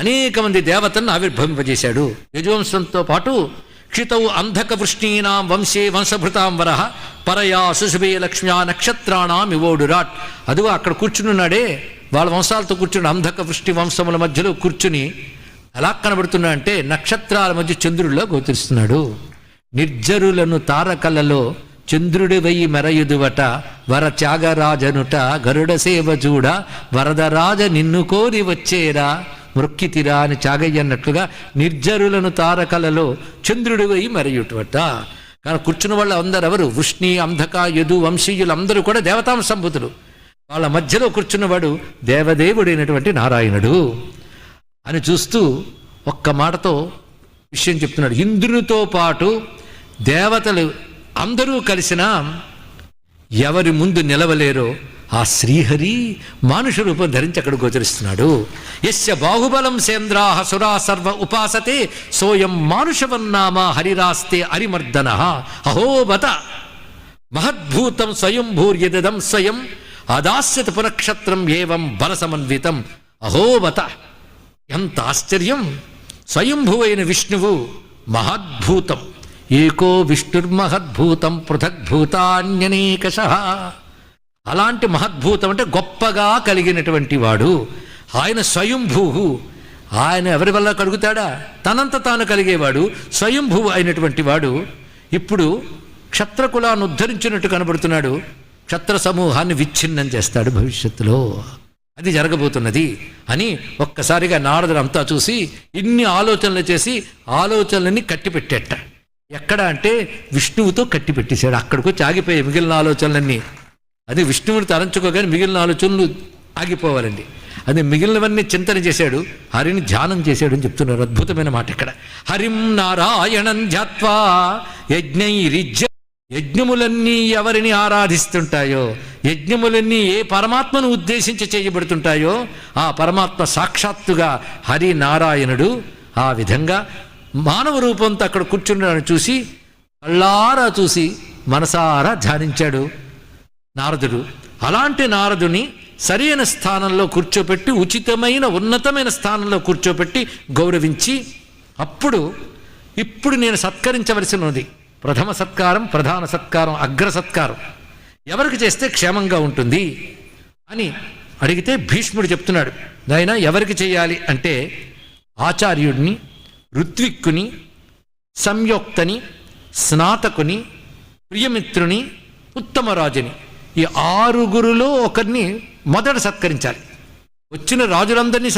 అనేక మంది దేవతలను ఆవిర్భవింపజేశాడు. యజువంశంతో పాటు క్షితౌ అంధక వృష్ణీనాం వంశే వంశభృతాం వరహ పరయా సుశుభే లక్ష్మ్యా నక్షత్రాణం ఇవోడురాట్. అదిగో అక్కడ కూర్చున్నాడే, వాళ్ళ వంశాలతో కూర్చుని అంధక వృష్టి వంశముల మధ్యలో కూర్చుని ఎలా కనబడుతున్నా అంటే నక్షత్రాల మధ్య చంద్రుడిలో గోచరిస్తున్నాడు. నిర్జరులను తారకలలో చంద్రుడివై మెరయుదువట వర త్యాగరాజనుట గరుడ సేవ చూడ వరదరాజ నిన్ను కోరి వచ్చేరా మృక్కితిరా అని త్యాగయ్య అన్నట్లుగా నిర్జరులను తారకలలో చంద్రుడివై మెరయుటవట. కానీ కూర్చున్న వాళ్ళు అందరు ఎవరు? వృష్ణి, అంధక, యదు వంశీయులు అందరూ కూడా దేవతాంశ సంభూతులు. వాళ్ళ మధ్యలో కూర్చున్నవాడు దేవదేవుడైనటువంటి నారాయణుడు అని చూస్తూ ఒక్క మాటతో విషయం చెప్తున్నాడు. ఇంద్రునితో పాటు దేవతలు అందరూ కలిసినా ఎవరి ముందు నిలవలేరో ఆ శ్రీహరి మానుష రూపం ధరించి అక్కడ గోచరిస్తున్నాడు. యస్య బాహుబలం సేంద్రాః సురా సర్వ ఉపాసతే సోయం మానుషవన్నామ హరిరాస్తే హరిమర్దన. అహోబత మహద్భూతం స్వయంభూర్యదం స్వయం అదాస్యత పునక్షత్రం ఏవం బలసమన్వితం. అహోబత, ఎంత ఆశ్చర్యం! స్వయంభువైన విష్ణువు మహద్భూతం, ఏకో విష్ణుర్మహద్భూతం పృథగ్భూతాన్యనేకశః. అలాంటి మహద్భూతం అంటే గొప్పగా కలిగినటువంటి వాడు ఆయన. స్వయంభూ, ఆయన ఎవరి వల్ల కలుగుతాడా? తనంత తాను కలిగేవాడు స్వయంభూ అయినటువంటి వాడు. ఇప్పుడు క్షత్రకులాన్ని ఉద్ధరించినట్టు కనబడుతున్నాడు. క్షత్ర సమూహాన్ని విచ్ఛిన్నం చేస్తాడు భవిష్యత్తులో. అది జరగబోతున్నది అని ఒక్కసారిగా నారదుడు అంతా చూసి ఇన్ని ఆలోచనలు చేసి ఆలోచనలని కట్టిపెట్టేట. ఎక్కడ అంటే విష్ణువుతో కట్టిపెట్టేశాడు. అక్కడికి వచ్చి ఆగిపోయాయి మిగిలిన ఆలోచనలన్నీ. అది విష్ణువుని తలంచుకోగానే మిగిలిన ఆలోచనలు ఆగిపోవాలండి. అది మిగిలినవన్నీ చింతన చేశాడు, హరిని ధ్యానం చేశాడు అని చెప్తున్నారు. అద్భుతమైన మాట ఇక్కడ. హరిం నారాయణం ధ్యాత్వా యజ్ఞైరిజ్య. యజ్ఞములన్నీ ఎవరిని ఆరాధిస్తుంటాయో, యజ్ఞములన్నీ ఏ పరమాత్మను ఉద్దేశించి చేయబడుతుంటాయో ఆ పరమాత్మ సాక్షాత్తుగా హరి నారాయణుడు. ఆ విధంగా మానవ రూపంతో అక్కడ కూర్చున్నాడని చూసి కళ్ళారా చూసి మనసారా ధ్యానించాడు నారదుడు. అలాంటి నారదుని సరైన స్థానంలో కూర్చోపెట్టి, ఉచితమైన ఉన్నతమైన స్థానంలో కూర్చోపెట్టి గౌరవించి, ఇప్పుడు నేను సత్కరించవలసినది ప్రథమ సత్కారం, ప్రధాన సత్కారం, అగ్ర సత్కారం ఎవరికి చేస్తే క్షేమంగా ఉంటుంది అని అడిగితే భీష్ముడు చెప్తున్నాడు. నాయనా ఎవరికి చేయాలి అంటే ఆచార్యుడిని, ఋత్విక్కుని, సంయోక్తని, స్నాతకుని, ప్రియమిత్రుని, ఉత్తమరాజుని, ఈ 6 ఒకరిని మొదట సత్కరించాలి. వచ్చిన రాజులందరినీ